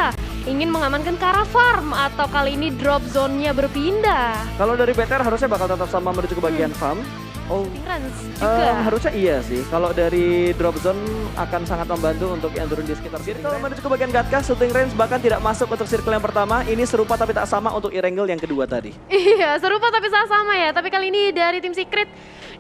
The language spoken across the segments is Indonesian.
Nisa ingin mengamankan ke arah farm atau kali ini drop zone-nya berpindah? Kalau dari BTR harusnya bakal tetap sama menuju ke bagian farm. Oh, Rans juga. harusnya iya sih. Kalau dari drop zone akan sangat membantu untuk yang turun di sekitar sini. Kalau menuju ke bagian Gatka, shooting range bahkan tidak masuk untuk circle yang pertama. Ini serupa tapi tak sama untuk Erangel yang kedua tadi. Iya, serupa tapi sama ya. Tapi kali ini dari tim Secret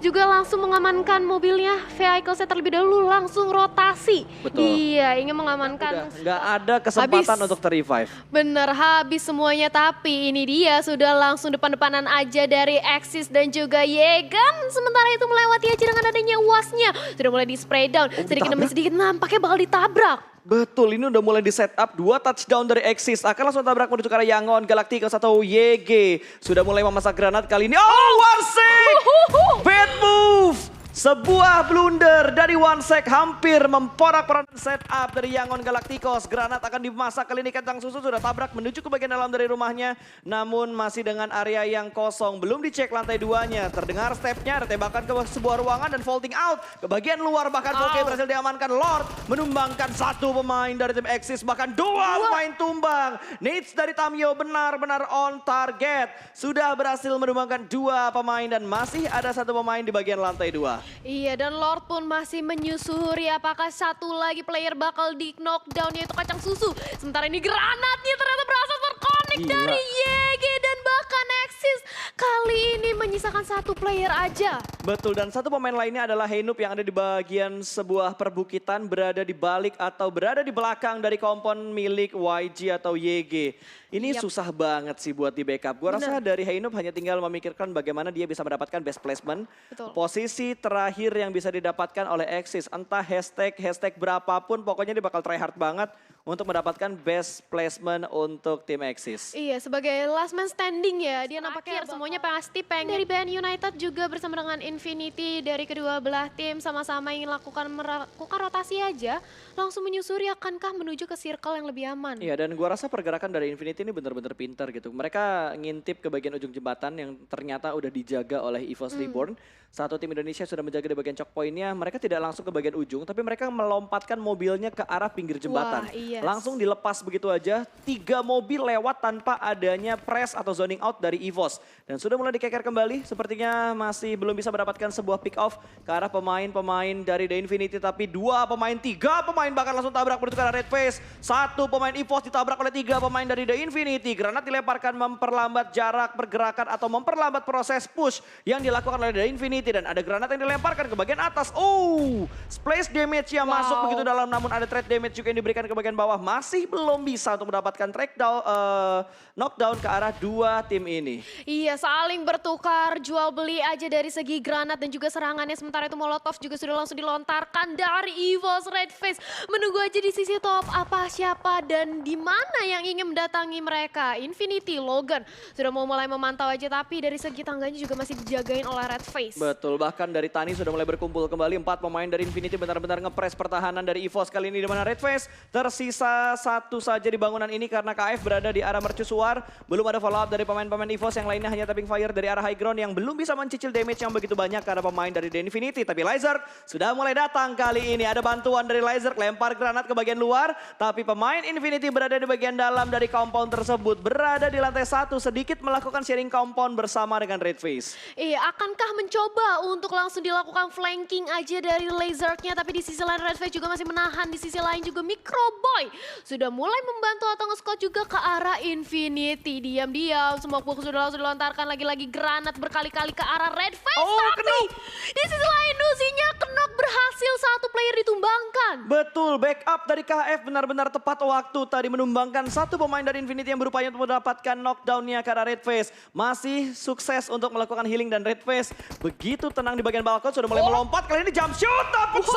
juga langsung mengamankan mobilnya. Vehicle-nya terlebih dahulu langsung rotasi. Betul. Iya, ingin mengamankan. Nggak ada kesempatan Habis. untuk ter-revive. Bener, habis semuanya. Tapi ini dia sudah langsung depan-depanan aja dari Axis dan juga Yegan. Sementara itu melewati aja dengan adanya UAS-nya. Sudah mulai di spray down. Sedikit demi ditabrak? sedikit nampaknya bakal ditabrak. Betul, ini udah mulai di setup 2 touchdown dari Axis. Akan langsung tabrak menuju ke arah Yangon, Galacticos atau YG. Sudah mulai memasak granat kali ini. Oh, Warsek! Bad move! Sebuah blunder dari Wansek hampir memporak-porandakan setup dari Yangon Galacticos. Granat akan dimasak kali ini Kentang Susu sudah tabrak menuju ke bagian dalam dari rumahnya. Namun masih dengan area yang kosong. Belum dicek lantai 2-nya. Terdengar stepnya ada tembakan ke sebuah ruangan dan vaulting out. Ke bagian luar bahkan Poke berhasil diamankan. Lord menumbangkan 1 pemain dari tim Axis. Bahkan 2 pemain tumbang. Nades dari Tamio benar-benar on target. Sudah berhasil menumbangkan 2 pemain dan masih ada 1 pemain di bagian lantai 2. Iya, dan Lord pun masih menyusuri apakah satu lagi player bakal di knockdown yaitu Kacang Susu. Sementara ini granatnya ternyata berhasil terkonek Gila. dari YG dan bahkan Axis. Kali ini menyisakan 1 player aja. Betul, dan 1 pemain lainnya adalah Heinup yang ada di bagian sebuah perbukitan, berada di balik atau berada di belakang dari kompon milik YG atau YG. Ini Yap. susah banget sih buat di backup. Gua rasa dari Heinup hanya tinggal memikirkan bagaimana dia bisa mendapatkan best placement. Betul. Posisi terakhir yang bisa didapatkan oleh Axis, entah hashtag berapapun, pokoknya dia bakal try hard banget untuk mendapatkan best placement untuk tim Axis. Iya, sebagai last man standing ya, dia nampaknya semuanya pasti pengen. Dari BN United juga bersama dengan Infinity dari kedua belah tim sama-sama ingin melakukan rotasi aja, langsung menyusuri akankah menuju ke circle yang lebih aman. Iya, dan gua rasa pergerakan dari Infinity ini benar-benar pintar gitu. Mereka ngintip ke bagian ujung jembatan yang ternyata udah dijaga oleh EVOS Reborn. Satu tim Indonesia sudah menjaga di bagian choke point-nya. Mereka tidak langsung ke bagian ujung, tapi mereka melompatkan mobilnya ke arah pinggir jembatan. Wah, iya. Langsung dilepas begitu aja. 3 mobil lewat tanpa adanya press atau zoning out dari EVOS. Dan sudah mulai dikeker kembali. Sepertinya masih belum bisa mendapatkan sebuah pick off ke arah pemain-pemain dari The Infinity. Tapi 2 pemain, 3 pemain bahkan langsung tabrak menuju ke arah Red Face. 1 pemain EVOS ditabrak oleh 3 pemain dari The Infinity. Granat dilemparkan memperlambat jarak pergerakan atau memperlambat proses push yang dilakukan oleh The Infinity. Dan ada granat yang dilemparkan ke bagian atas. Oh, splash damage yang masuk begitu dalam. Namun ada trade damage juga yang diberikan ke bagian bawah. Masih belum bisa untuk mendapatkan knockdown ke arah 2 tim ini. Iya, saling bertukar jual beli aja dari segi granat dan juga serangannya. Sementara itu Molotov juga sudah langsung dilontarkan dari EVOS Red Face. Menunggu aja di sisi top apa siapa dan di mana yang ingin mendatangi mereka. Infinity, Logan sudah mau mulai memantau aja, tapi dari segi tangganya juga masih dijagain oleh Red Face. Betul, bahkan dari Tani sudah mulai berkumpul kembali. 4 pemain dari Infinity benar-benar ngepres pertahanan dari EVOS kali ini, di mana Red Face tersisa 1 saja di bangunan ini karena KF berada di arah mercusuar. Belum ada follow up dari pemain-pemain EVOS, yang lainnya hanya tapping fire dari arah high ground yang belum bisa mencicil damage yang begitu banyak karena pemain dari The Infinity. Tapi Lizard sudah mulai datang kali ini. Ada bantuan dari Lizard, lempar granat ke bagian luar. Tapi pemain Infinity berada di bagian dalam dari compound tersebut. Berada di lantai 1, sedikit melakukan sharing compound bersama dengan Red Face. Iya, akankah mencoba untuk langsung dilakukan flanking aja dari Lizard-nya, tapi di sisi lain Red Face juga masih menahan. Di sisi lain juga Microboy sudah mulai membantu atau nge-scout juga ke arah Infinity. Diam-diam, semua box sudah langsung dilontarkan lagi-lagi granat berkali-kali ke arah Red Face. Tapi di sisi lain Nusinya knock berhasil, 1 player ditumbangkan. Betul, backup dari KF benar-benar tepat waktu tadi menumbangkan 1 pemain dari Infinity yang berupaya untuk mendapatkan knockdown-nya ke arah Red Face. Masih sukses untuk melakukan healing dan Red Face begitu tenang di bagian balkon, sudah mulai melompat. Kali ini jump shoot, tapi 1,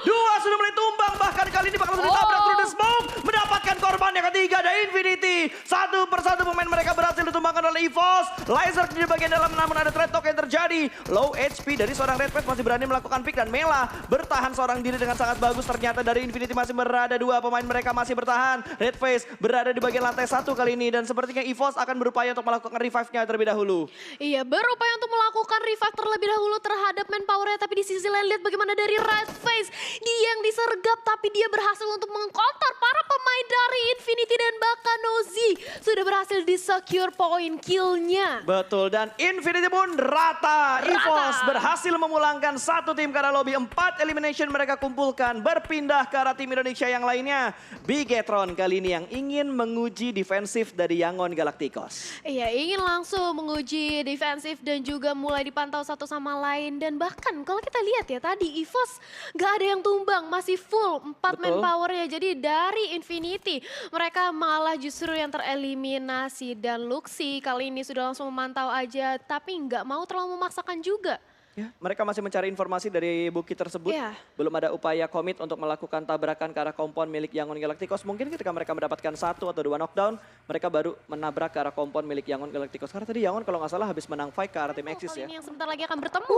2 sudah mulai tumbang. Bahkan kali ini bakal ditabrak through the smoke. Mendapatkan korban yang ketiga dari Infinity. 1 persatu pemain mereka berhasil ditumbangkan oleh EVOS. Lizard di bagian dalam, namun ada trade talk yang terjadi. Low HP dari seorang Red Face masih berani melakukan pick, dan Mela bertahan seorang diri dengan sangat bagus. Ternyata dari Infinity masih berada 2 pemain mereka masih bertahan. Red Face berada di bagian lantai 1 kali ini, dan sepertinya EVOS akan berupaya untuk melakukan revive-nya terlebih dahulu. Iya, berupaya untuk melakukan revive terlebih dahulu terhadap manpower-nya, tapi di sisi lain lihat bagaimana dari Red Face. Dia yang disergap tapi dia berhasil untuk mengkonter para pemain dari Infinity dan bahkan Nozi sudah berhasil di-secure poin kill-nya. Betul, dan Infinity pun rata. EVOS berhasil memulangkan satu tim ke arah lobby. 4 elimination mereka kumpulkan, berpindah ke arah tim Indonesia yang lainnya. Bigetron kali ini yang ingin menguji defensif dari Yangon Galacticos. Iya, ingin langsung menguji defensif dan juga mulai dipantau satu sama lain. Dan bahkan kalau kita lihat ya tadi EVOS gak ada yang tumbang, masih full 4 manpowernya. Jadi dari Infinity mereka malah justru yang tereliminasi. Dan Luxi kali ini sudah langsung memantau aja tapi nggak mau terlalu memaksakan juga. Ya, mereka masih mencari informasi dari bukit tersebut. Ya. Belum ada upaya komit untuk melakukan tabrakan ke arah kompon milik Yangon Galacticos. Mungkin ketika mereka mendapatkan 1 atau 2 knockdown, mereka baru menabrak ke arah kompon milik Yangon Galacticos. Karena tadi Yangon kalau nggak salah habis menang fight ke arah tim Axis Kali ya. ini yang sebentar lagi akan bertemu.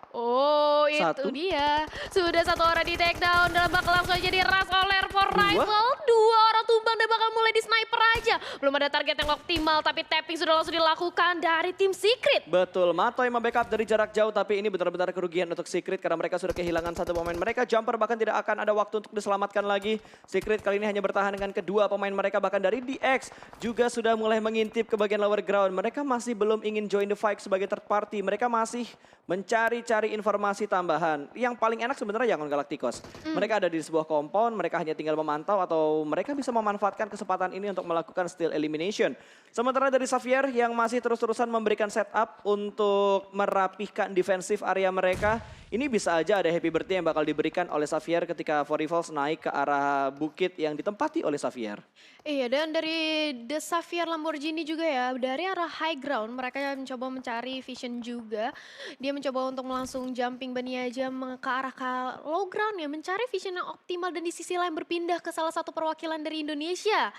Oh, itu Satu. dia. Sudah 1 orang di take down dan bakal langsung aja di rush oleh for rival. 2 orang tumbang dan bakal mulai di sniper aja. Belum ada target yang optimal tapi tapping sudah langsung dilakukan dari tim Secret. Betul, Matoy membackup dari jarak jauh tapi ini benar-benar kerugian untuk Secret karena mereka sudah kehilangan satu pemain mereka. Jumper bahkan tidak akan ada waktu untuk diselamatkan lagi. Secret kali ini hanya bertahan dengan kedua pemain mereka, bahkan dari DX juga sudah mulai mengintip ke bagian lower ground. Mereka masih belum ingin join the fight sebagai third party. Mereka masih mencari-cari informasi tambahan. Yang paling enak sebenarnya Yangon Galacticos. Mereka ada di sebuah kompon, mereka hanya tinggal memantau atau mereka bisa memanfaatkan kesempatan ini untuk melakukan steal elimination. Sementara dari Xavier yang masih terus-terusan memberikan setup untuk merapihkan defensif area mereka. Ini bisa aja ada happy birthday yang bakal diberikan oleh Xavier ketika Forivals naik ke arah bukit yang ditempati oleh Xavier. Iya, dan dari The Xavier Lamborghini juga ya, dari arah high ground mereka mencoba mencari vision juga. Dia mencoba untuk langsung jumping bunny aja ke arah ke low ground ya, mencari vision yang optimal dan di sisi lain berpindah ke salah satu perwakilan dari Indonesia.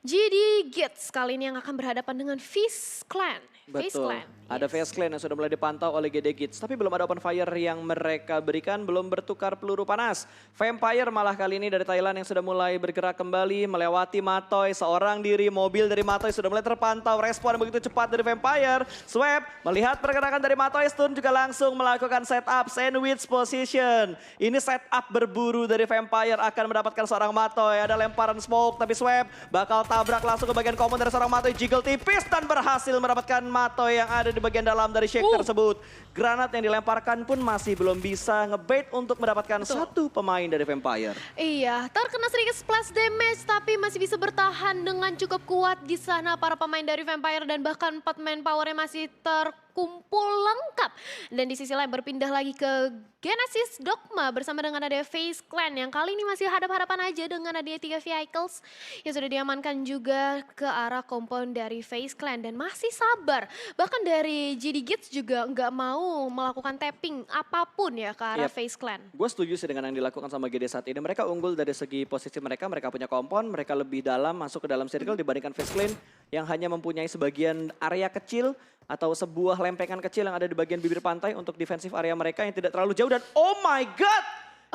GD Gits kali ini yang akan berhadapan dengan Face Clan. Betul, ada Face Clan yang sudah mulai dipantau oleh GD Kids. Tapi belum ada open fire yang mereka berikan, belum bertukar peluru panas. Vampire malah kali ini dari Thailand yang sudah mulai bergerak kembali, melewati Matoy. Seorang diri mobil dari Matoy sudah mulai terpantau, respon begitu cepat dari Vampire. Swap, melihat pergerakan dari Matoy, Stun juga langsung melakukan setup sandwich position. Ini setup berburu dari Vampire akan mendapatkan seorang Matoy. Ada lemparan smoke, tapi Swap bakal tabrak langsung ke bagian common dari seorang Matoy. Jiggle tipis dan berhasil mendapatkan Matoy yang ada di bagian dalam dari shake tersebut. Granat yang dilemparkan pun masih belum bisa ngebait untuk mendapatkan satu pemain dari Vampire. Iya, terkena sedikit splash damage tapi masih bisa bertahan dengan cukup kuat di sana para pemain dari Vampire dan bahkan 4 manpowernya masih terkumpul lengkap. Dan di sisi lain berpindah lagi ke Genesis Dogma bersama dengan ada Face Clan yang kali ini masih hadap-hadapan aja dengan ada 3 vehicles yang sudah diamankan juga ke arah kompon dari Face Clan dan masih sabar. Bahkan dari GD Gits juga nggak mau melakukan tapping apapun ya ke arah Face Clan. Gue setuju sih dengan yang dilakukan sama GD saat ini. Mereka unggul dari segi posisi mereka punya kompon, mereka lebih dalam masuk ke dalam circle dibandingkan Face Clan yang hanya mempunyai sebagian area kecil atau sebuah lempengan kecil yang ada di bagian bibir pantai untuk defensif area mereka yang tidak terlalu jauh. Dan oh my god,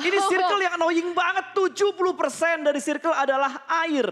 ini circle yang annoying banget. 70% dari circle adalah air.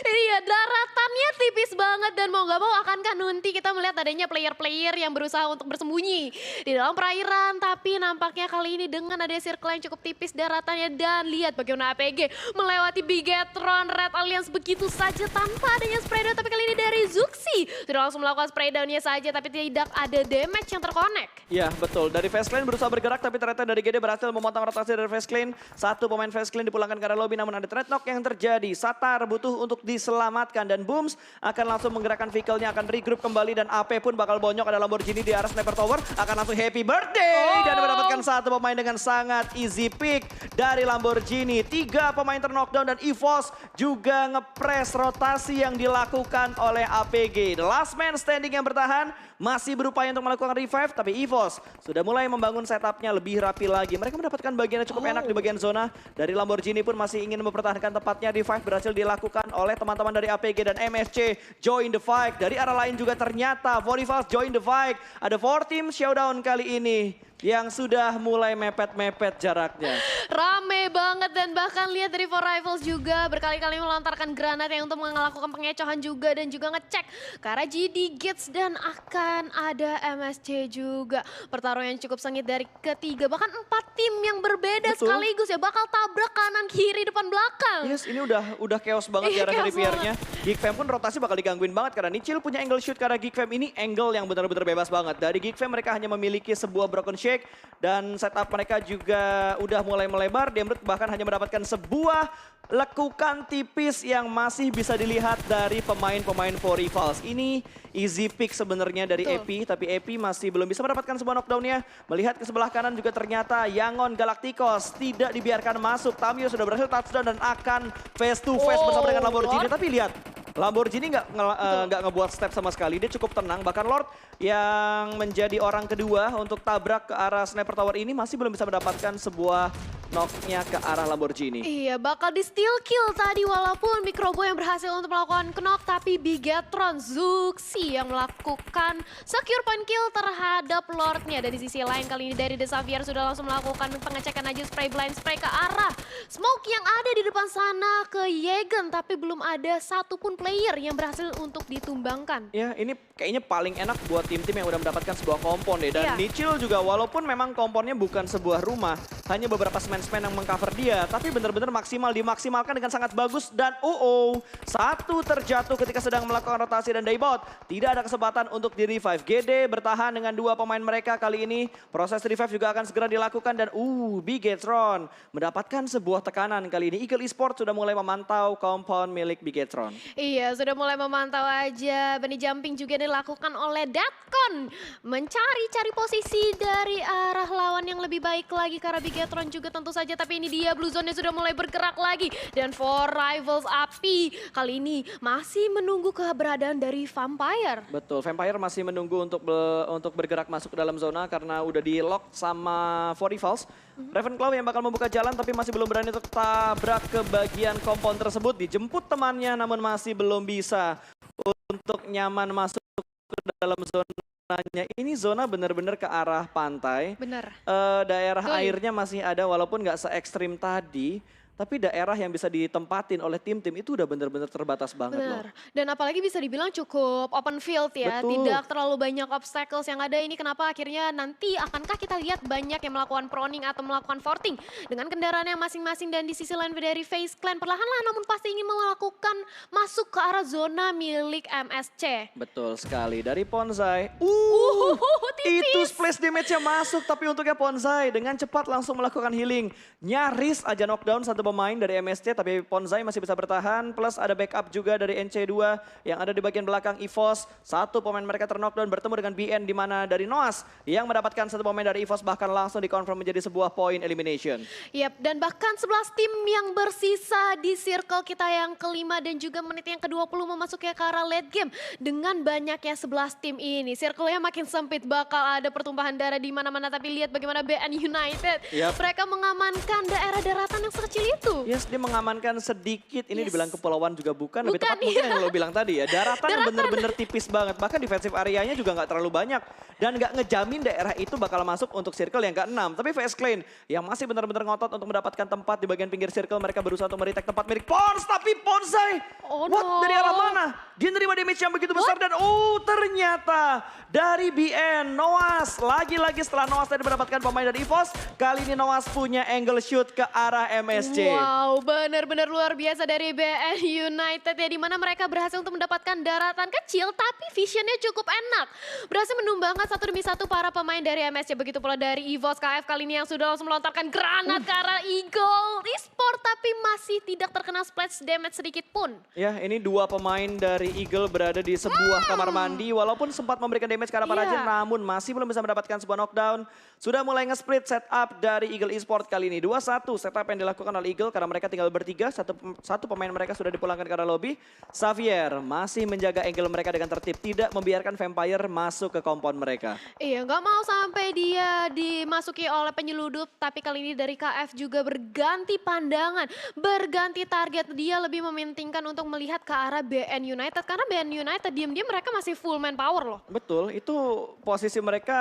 Iya, daratannya tipis banget dan mau gak mau akankah nanti kita melihat adanya player-player yang berusaha untuk bersembunyi di dalam perairan. Tapi nampaknya kali ini dengan ada circle yang cukup tipis daratannya dan lihat bagaimana APG melewati Bigetron Red Alliance begitu saja tanpa adanya spray down. Tapi kali ini dari Zuxi sudah langsung melakukan spray downnya saja tapi tidak ada damage yang terconnect. Iya betul, dari Face Clan berusaha bergerak tapi ternyata dari GD berhasil memotong rotasi dari Face Clan. Satu pemain Face Clan dipulangkan ke arah lobby namun ada trade knock yang terjadi. Satar butuh untuk diselamatkan dan Booms akan langsung menggerakkan vehicle-nya, akan regroup kembali dan AP pun bakal bonyok ada Lamborghini di arah Sniper Tower, akan langsung happy birthday dan mendapatkan satu pemain dengan sangat easy pick dari Lamborghini. 3 pemain ter-knockdown dan EVOS juga ngepres rotasi yang dilakukan oleh APG. The last man standing yang bertahan masih berupaya untuk melakukan revive tapi EVOS sudah mulai membangun setupnya lebih rapi lagi. Mereka mendapatkan bagian yang cukup enak di bagian zona. Dari Lamborghini pun masih ingin mempertahankan tempatnya. Revive berhasil dilakukan oleh teman-teman dari APG dan MSC join the fight. Dari arah lain juga ternyata Forivals join the fight. Ada 4 team showdown kali ini. yang sudah mulai mepet-mepet jaraknya. Rame banget dan bahkan lihat dari Four Rivals juga berkali-kali melontarkan granat yang untuk melakukan pengecohan juga dan juga ngecek ke arah GD Gates dan akan ada MSC juga. Pertarungan yang cukup sengit dari ketiga bahkan 4 tim yang berbeda Betul. sekaligus ya bakal tabrak kanan kiri depan belakang. Yes, ini udah chaos banget Iya, di arah dari chaos PR-nya. Geekfam pun rotasi bakal digangguin banget karena Nichil punya angle shoot karena Geekfam ini angle yang benar-benar bebas banget. Dari Geekfam mereka hanya memiliki sebuah broken shake dan setup mereka juga udah mulai melebar. Demrut bahkan hanya mendapatkan sebuah lekukan tipis yang masih bisa dilihat dari pemain-pemain Four Rivals. Ini easy pick sebenarnya dari Betul. Epi, tapi Epi masih belum bisa mendapatkan sebuah knockdown-nya. Melihat ke sebelah kanan juga ternyata Yangon Galacticos tidak dibiarkan masuk. Tamio sudah berhasil touchdown dan akan face to face bersama dengan Lamborghini. Lord. Tapi lihat, Lamborghini nggak ngebuat step sama sekali. Dia cukup tenang. Bahkan Lord yang menjadi orang kedua untuk tabrak ke arah Sniper Tower ini masih belum bisa mendapatkan sebuah knock-nya ke arah Lamborghini. Iya, bakal di steal kill tadi walaupun Microboy yang berhasil untuk melakukan knock tapi Bigetron Zuxi yang melakukan secure point kill terhadap Lordnya. Dan di sisi lain kali ini dari The Xavier sudah langsung melakukan pengecekan aja spray blind spray ke arah smoke yang ada di depan sana ke Yegen tapi belum ada satupun player yang berhasil untuk ditumbangkan. Ya, ini kayaknya paling enak buat tim-tim yang udah mendapatkan sebuah kompon deh. Dan Iya. Nichil juga walaupun memang komponnya bukan sebuah rumah, hanya beberapa semen yang mengcover dia, tapi benar-benar dimaksimalkan dengan sangat bagus. Dan satu terjatuh ketika sedang melakukan rotasi dan daybot. Tidak ada kesempatan untuk di revive. GD bertahan dengan dua pemain mereka kali ini. Proses revive juga akan segera dilakukan dan Bigetron mendapatkan sebuah tekanan kali ini. Eagle Esports sudah mulai memantau kompon milik Bigetron. Iya, sudah mulai memantau aja. Bunny jumping juga dilakukan oleh Datcon. Mencari-cari posisi dari arah lawan yang lebih baik lagi. Karena Bigetron juga tentu saja. Tapi ini dia Blue Zone-nya sudah mulai bergerak lagi. Dan Four Rivals Api kali ini masih menunggu keberadaan dari Vampire. Betul, Vampire masih menunggu untuk bergerak masuk ke dalam zona karena udah di lock sama Four Rivals. Ravenclaw yang bakal membuka jalan tapi masih belum berani untuk tabrak ke bagian kompon tersebut. Dijemput temannya namun masih belum bisa untuk nyaman masuk ke dalam zonanya. Ini zona benar-benar ke arah pantai. Bener. Daerah Betul. airnya masih ada walaupun nggak se-ekstrim tadi. Tapi daerah yang bisa ditempatin oleh tim-tim itu udah benar-benar terbatas banget loh. Benar. Dan apalagi bisa dibilang cukup open field ya. Betul. Tidak terlalu banyak obstacles yang ada. Ini kenapa akhirnya nanti akankah kita lihat banyak yang melakukan proning atau melakukan forting dengan kendaraan yang masing-masing. Dan di sisi lain dari FaZe Clan perlahan-lahan namun pasti ingin melakukan masuk ke arah zona milik MSC. Betul sekali. Dari Ponzai. Tipis. Itu splash damage-nya masuk. Tapi untuknya Ponzai dengan cepat langsung melakukan healing. Nyaris aja knockdown satu pemain dari MSC. Tapi Ponzai masih bisa bertahan. Plus ada backup juga dari NC2 yang ada di bagian belakang EVOS. Satu pemain mereka terknockdown bertemu dengan BN. Di mana dari Noas yang mendapatkan satu pemain dari EVOS. Bahkan langsung dikonfirm menjadi sebuah point elimination. Yap, dan bahkan 11 tim yang bersisa di circle kita yang kelima dan juga menit yang ke-20 memasuki ke arah late game. Dengan banyaknya 11 tim ini, circle-nya makin sempit, bakal ada pertumpahan darah di mana-mana. Tapi lihat bagaimana BN United, Yap. mereka mengamankan daerah daratan yang sekecil itu. Yes, dia mengamankan sedikit. Ini Yes. dibilang kepulauan juga bukan. Lebih Bukan, tepat mungkin iya. yang lo bilang tadi ya. Daratan yang bener-bener tipis banget. Bahkan defensive areanya juga nggak terlalu banyak. Dan nggak ngejamin daerah itu bakal masuk untuk circle yang ke-6. Tapi FaZe Clan yang masih benar-benar ngotot untuk mendapatkan tempat di bagian pinggir circle. Mereka berusaha untuk meretake tempat milik Pons. Tapi Ponsai, Oh what? no. Dari arah mana? Dia nerima damage yang begitu besar. Dan ternyata dari BN, Noas. Lagi-lagi setelah Noas tadi mendapatkan pemain dari EVOS. Kali ini Noas punya angle shoot ke arah MSC. Wow, benar-benar luar biasa dari BN United ya, di mana mereka berhasil untuk mendapatkan daratan kecil tapi visionnya cukup enak. Berhasil menumbangkan satu demi satu para pemain dari MSC, begitu pula dari EVOS KF kali ini yang sudah langsung melontarkan granat ke arah Eagle Esport tapi masih tidak terkena splash damage sedikit pun. Ya, ini dua pemain dari Eagle berada di sebuah kamar mandi. Walaupun sempat memberikan damage ke arah Iya. Parajen, namun masih belum bisa mendapatkan sebuah knockdown. Sudah mulai nge-split setup dari Eagle Esport kali ini. 2-1 setup yang dilakukan oleh Eagle karena mereka tinggal bertiga. Satu pemain mereka sudah dipulangkan ke arah lobby. Xavier masih menjaga angle mereka dengan tertib. Tidak membiarkan Vampire masuk ke kompon mereka. Iya, nggak mau sampai dia dimasuki oleh penyeludup. Tapi kali ini dari KF juga berganti pandangan, berganti target. Dia lebih mementingkan untuk melihat ke arah BN United. Karena BN United diam-diam mereka masih full manpower loh. Betul, itu posisi mereka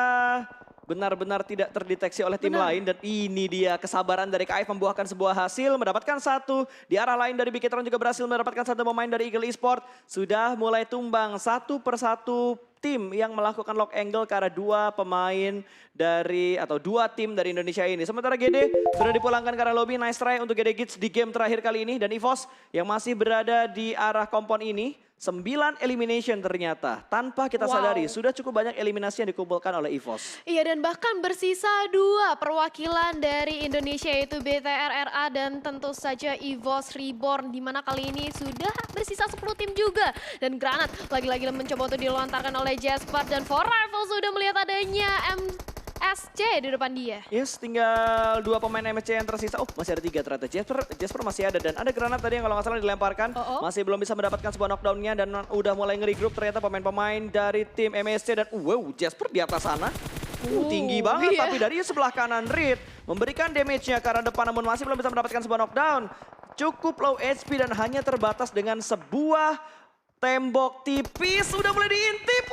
benar-benar tidak terdeteksi oleh tim Benar. lain. Dan ini dia kesabaran dari KF membuahkan sebuah hasil, mendapatkan satu. Di arah lain dari Bigetron juga berhasil mendapatkan satu pemain dari Eagle Esport. Sudah mulai tumbang satu persatu tim yang melakukan lock angle ke arah dua pemain dari atau dua tim dari Indonesia ini. Sementara GD sudah dipulangkan ke arah lobby. Nice try untuk GD Gits di game terakhir kali ini. Dan EVOS yang masih berada di arah kompon ini. 9 elimination ternyata. Tanpa kita sadari sudah cukup banyak eliminasi yang dikumpulkan oleh EVOS. Iya, dan bahkan bersisa 2 perwakilan dari Indonesia yaitu BTRRA dan tentu saja EVOS Reborn, di mana kali ini sudah bersisa 10 tim juga. Dan Granat lagi-lagi mencoba untuk dilontarkan oleh Jasper, dan For Rifle sudah melihat adanya MSC di depan dia. Yes, tinggal 2 pemain MSC yang tersisa. Oh, masih ada 3 ternyata. Jasper masih ada, dan ada Granat tadi yang kalau nggak salah dilemparkan. Masih belum bisa mendapatkan sebuah knockdown-nya dan udah mulai nge-regroup ternyata pemain-pemain dari tim MSC. Dan wow, Jasper di atas sana. Tinggi banget, iya. tapi dari sebelah kanan Reed memberikan damage-nya ke arah depan namun masih belum bisa mendapatkan sebuah knockdown. Cukup low HP dan hanya terbatas dengan sebuah tembok tipis. Sudah mulai diintip.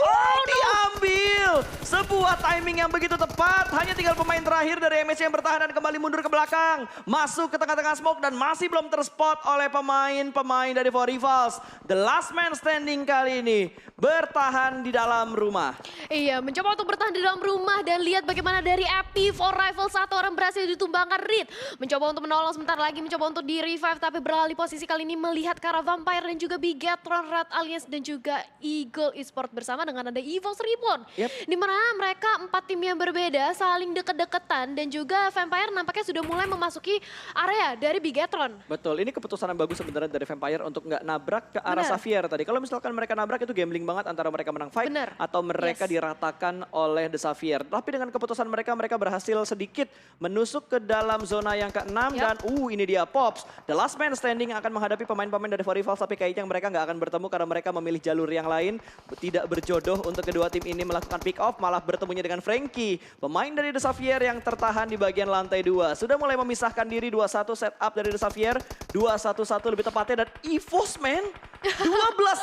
Diambil. Sebuah timing yang begitu tepat. Hanya tinggal pemain terakhir dari MSC yang bertahan dan kembali mundur ke belakang. Masuk ke tengah-tengah smoke dan masih belum terspot oleh pemain-pemain dari For Rivals. The last man standing kali ini bertahan di dalam rumah. Iya, mencoba untuk bertahan di dalam rumah dan lihat bagaimana dari Epi For Rifle 1 orang berhasil ditumbangkan. Reed mencoba untuk menolong, sebentar lagi mencoba untuk di-revive tapi beralih posisi kali ini melihat ke arah Vampire dan juga Bigetron, Red Alliance dan juga Eagle Esport bersama dengan ada EVOS Reborn. Di mana mereka 4 tim yang berbeda saling deket-deketan dan juga Vampire nampaknya sudah mulai memasuki area dari Bigetron. Betul, ini keputusan yang bagus sebenarnya dari Vampire untuk nggak nabrak ke arah Xavier tadi. Kalau misalkan mereka nabrak itu gambling banget antara mereka menang fight atau mereka diratakan oleh The Xavier. Tapi dengan keputusan mereka berhasil sedikit menusuk ke dalam zona yang ke-6 dan ini dia Pops. The last man standing akan menghadapi pemain-pemain dari For Rivals, tapi kayaknya mereka nggak akan bertemu karena mereka memilih jalur yang lain. Tidak berjodoh untuk kedua tim ini melakukan pick off, malah bertemunya dengan Frankie. Pemain dari The Xavier yang tertahan di bagian lantai 2. Sudah mulai memisahkan diri 2-1 setup dari The Xavier. 2-1-1 lebih tepatnya dan EVOS man. 12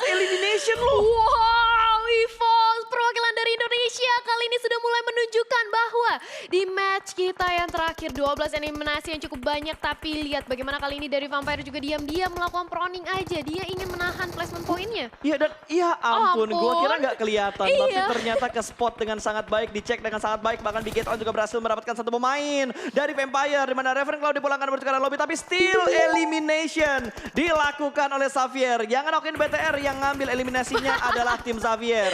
elimination loh. Wow, EVOS perwakilan dari Indonesia kali ini sudah mulai menunjukkan bahwa di match kita yang terakhir 12 eliminasi yang cukup banyak, tapi lihat bagaimana kali ini dari Vampire juga diam-diam melakukan proning aja. Dia ingin menahan placement pointnya. Iya, dan ampun, gua kira nggak kelihatan, tapi Iya. ternyata ke spot dengan sangat baik, dicek dengan sangat baik. Bahkan Bigetron juga berhasil mendapatkan satu pemain dari Vampire, di mana Reverend Cloud dipulangkan menuju ke arah lobby, tapi still elimination dilakukan oleh Xavier. Yang ngenokin BTR, yang ngambil eliminasinya adalah tim Xavier.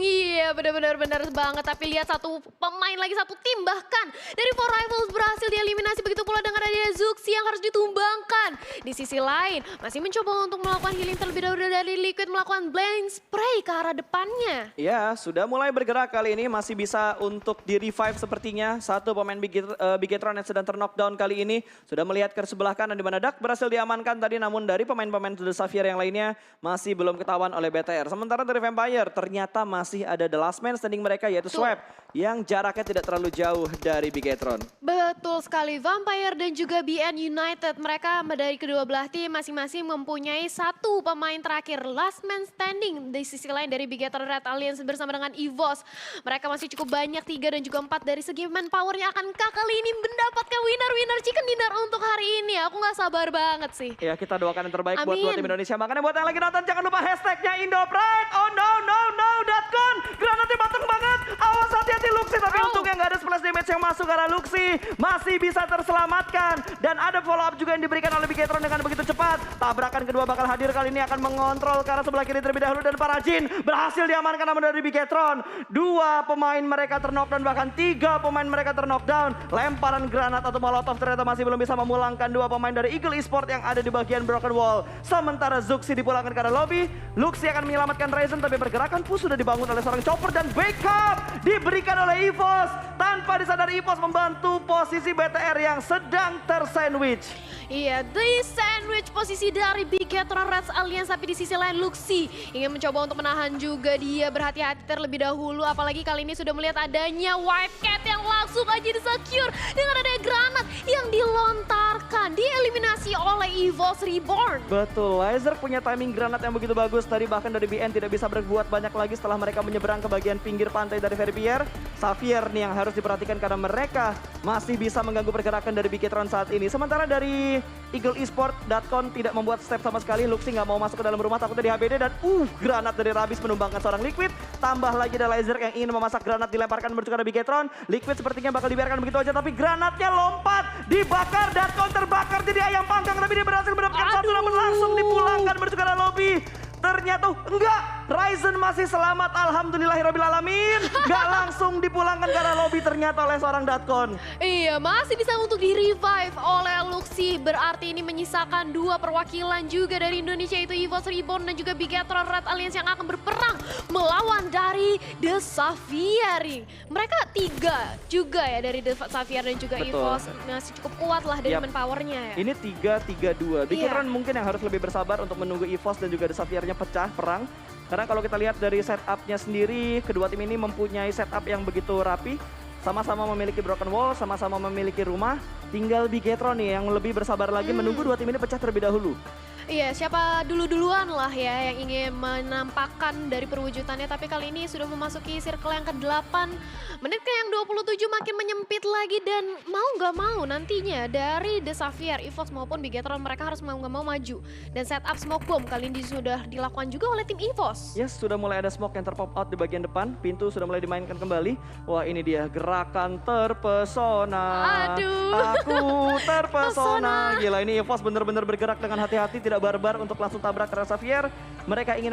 Iya, benar-benar banget. Tapi lihat satu pemain lagi, satu tim bahkan dari For Rivals berhasil dieliminasi. Begitu pula dengan ada Zuxi yang harus ditumbangkan. Di sisi lain, masih mencoba untuk melakukan healing terlebih dahulu dari Liquid, melakukan blink spray ke arah depannya. Ya, sudah mulai bergerak kali ini, masih bisa untuk di-revive sepertinya. Satu pemain Bigetron yang sedang ter-knockdown kali ini. Sudah melihat ke sebelah kanan di mana Dak berhasil diamankan tadi, namun dari pemain-pemain The Xavier yang lainnya masih belum ketahuan oleh BTR. Sementara dari Vampire ternyata masih ada the last man standing mereka yaitu Swap yang jaraknya tidak terlalu jauh dari Bigetron. Betul sekali, Vampire dan juga BN United. Mereka dari kedua belah tim masing-masing mempunyai satu pemain terakhir. Last man standing di sisi lain dari Bigetron, Red Alliance bersama dengan EVOS. Mereka masih cukup banyak, 3 dan juga 4 dari segi manpowernya. Akankah kali ini mendapatkan winner chicken dinner untuk hari ini? Aku nggak sabar banget sih. Ya, kita doakan yang terbaik buat Amin. dua tim Indonesia. Makanya buat yang lagi nonton jangan lupa hashtagnya Indopride. Oh no.com. Granatnya batang banget. Awas hati-hati Luxi. Tapi untungnya nggak ada splash damage yang masuk karena Luxi masih bisa terselamatkan. Dan ada follow up juga yang diberikan oleh Bigetron dengan begitu cepat. Tabrakan kedua bakal hadir kali ini akan mengontrol ke arah sebelah kiri terlebih dahulu. Dan para Jin berhasil diamankan namun dari Bigetron. 2 pemain mereka ter-knockdown, bahkan 3 pemain mereka ter-knockdown. Lemparan granat atau molotov ternyata masih belum bisa memulangkan 2 pemain dari Eagle Esport yang ada di bagian Broken Wall. Sementara Zuxi dipulangkan ke arah lobby. Luxi akan menyelamatkan Ryzen, tapi pergerakan push sudah dibangun oleh seorang chopper dan backup diberikan oleh EVOS. Tanpa disadari EVOS membantu posisi BTR yang sedang tersandwich. Iya, di sandwich posisi dari Bigetron Red Alliance, tapi di sisi lain Luxi ingin mencoba untuk menahan juga. Dia berhati-hati terlebih dahulu, apalagi kali ini sudah melihat adanya Wildcat yang langsung aja di-secure dengan ada granat yang dilontarkan, dieliminasi oleh EVOS Reborn. Betul, Laser punya timing granat yang begitu bagus. Tadi bahkan dari BN tidak bisa berbuat banyak lagi setelah mereka menyeberang ke bagian pinggir pantai dari Ferry Pierre. Xavier nih yang harus diperhatikan karena mereka masih bisa mengganggu pergerakan dari Bigetron saat ini. Sementara dari Eagle Esport, Datcon tidak membuat step sama sekali. Luxi nggak mau masuk ke dalam rumah takutnya di HBD dan granat dari Rabis menumbangkan seorang Liquid. Tambah lagi ada Laser yang ingin memasak granat dilemparkan menuju ke Bigetron. Liquid sepertinya bakal dibiarkan begitu aja tapi granatnya lompat, dibakar, Datcon terbakar jadi ayam panggang tapi dia berhasil mendapatkan satu namun langsung dipulangkan menuju ke lobby. Ternyata enggak, Ryzen masih selamat, alhamdulillahirrahmanirrahim. Enggak langsung dipulangkan ke arah lobby ternyata oleh seorang Datcon. Iya, masih bisa untuk di-revive oleh Luxi. Berarti ini menyisakan 2 perwakilan juga dari Indonesia, yaitu EVOS Reborn dan juga Bigetron Red Alliance yang akan berperang melawan dari The Xavier. Mereka 3 juga ya dari The Xavier dan juga Betul. EVOS. Masih cukup kuat lah dari manpowernya ya. Ini 3-3-2. Bigetron mungkin yang harus lebih bersabar untuk menunggu EVOS dan juga The Xaviernya pecah perang. Karena kalau kita lihat dari setupnya sendiri, kedua tim ini mempunyai setup yang begitu rapi. Sama-sama memiliki broken wall, sama-sama memiliki rumah. Tinggal Bigetron nih yang lebih bersabar lagi menunggu dua tim ini pecah terlebih dahulu. Iya, siapa duluan lah ya yang ingin menampakkan dari perwujudannya. Tapi kali ini sudah memasuki circle yang ke-8. Menit ke yang 27 makin menyempit lagi. Dan mau nggak mau nantinya dari The Xavier, EVOS maupun Bigetron mereka harus mau nggak mau maju. Dan setup smoke bomb kali ini sudah dilakukan juga oleh tim EVOS. Yes, sudah mulai ada smoke yang terpop out di bagian depan. Pintu sudah mulai dimainkan kembali. Wah, ini dia gerakan terpesona. Aduh. Aku terpesona. Gila, ini EVOS benar-benar bergerak dengan hati-hati, tidak barbar untuk langsung tabrak ke Xavier. Mereka ingin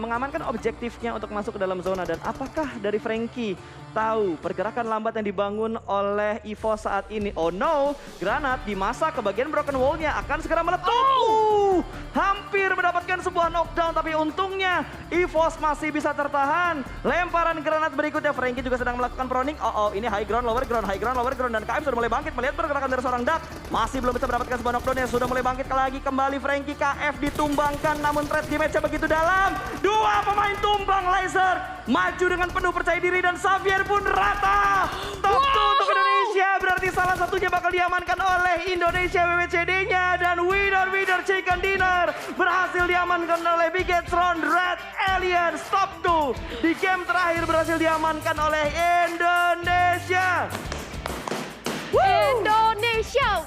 mengamankan objektifnya untuk masuk ke dalam zona. Dan apakah dari Frankie tahu pergerakan lambat yang dibangun oleh EVOS saat ini? Oh no, granat dimasak ke bagian broken wall-nya akan segera meletup. Hampir mendapatkan sebuah knockdown tapi untungnya EVOS masih bisa tertahan. Lemparan granat berikutnya, Frankie juga sedang melakukan proning. Ini high ground, lower ground, high ground, lower ground. Dan KF sudah mulai bangkit melihat pergerakan dari seorang Dak. Masih belum bisa mendapatkan sebuah knockdown yang sudah mulai bangkit lagi kembali Frankie. KF ditumbangkan namun threat damage-nya begitu dalam. 2 pemain tumbang, Laser maju dengan penuh percaya diri dan Xavier pun rata. Top 2 untuk Indonesia, berarti salah satunya bakal diamankan oleh Indonesia WWCD-nya. Dan winner chicken dinner berhasil diamankan oleh Bigetron Red Alliance. Top 2 di game terakhir berhasil diamankan oleh Indonesia. Indonesia